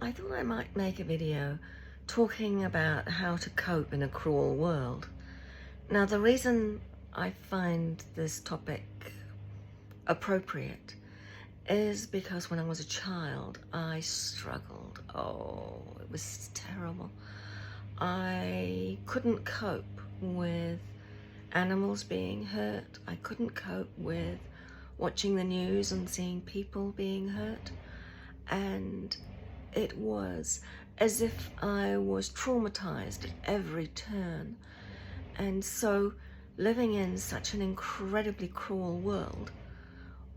I thought I might make a video talking about how to cope in a cruel world. Now, the reason I find this topic appropriate is because when I was a child, I struggled. Oh, it was terrible. I couldn't cope with animals being hurt. I couldn't cope with watching the news and seeing people being hurt. And it was as if I was traumatized at every turn. And so living in such an incredibly cruel world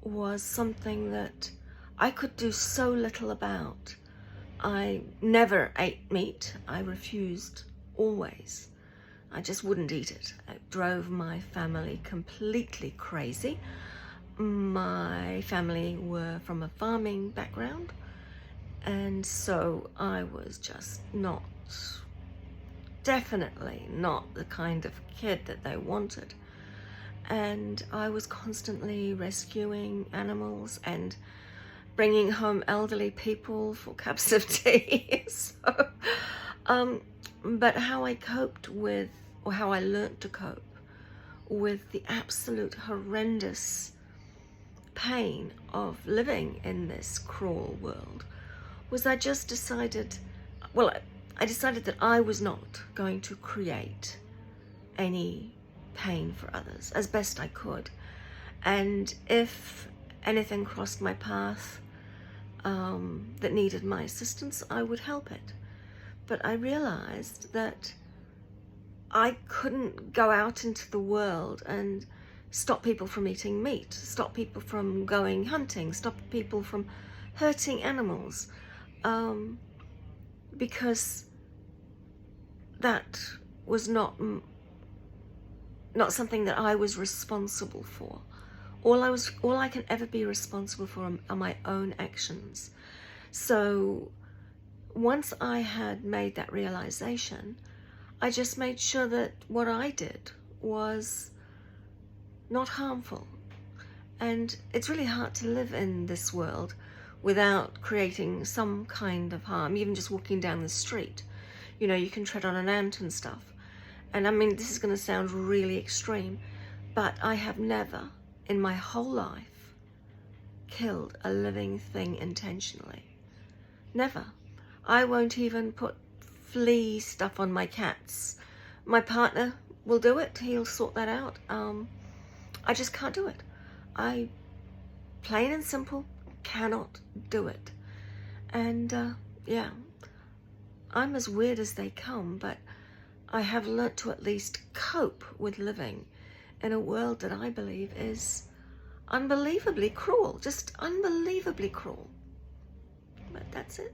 was something that I could do so little about. I never ate meat. I refused, always. I just wouldn't eat it. It drove my family completely crazy. My family were from a farming background, and so I was just definitely not the kind of kid that they wanted. And I was constantly rescuing animals and bringing home elderly people for cups of tea. But how I coped with, or how I learned to cope with the absolute horrendous pain of living in this cruel world, was I just decided, I decided that I was not going to create any pain for others as best I could. And if anything crossed my path that needed my assistance, I would help it. But I realized that I couldn't go out into the world and stop people from eating meat, stop people from going hunting, stop people from hurting animals, because that was not something that I was responsible for. All I can ever be responsible for are my own actions. So once I had made that realization, I just made sure that what I did was not harmful. And it's really hard to live in this world without creating some kind of harm, even just walking down the street. You know, you can tread on an ant and stuff. And I mean, this is going to sound really extreme, but I have never in my whole life killed a living thing intentionally. Never. I won't even put flea stuff on my cats. My partner will do it. He'll sort that out. I just can't do it. I, plain and simple, cannot do it. And yeah, I'm as weird as they come, but I have learnt to at least cope with living in a world that I believe is unbelievably cruel, just unbelievably cruel. But that's it.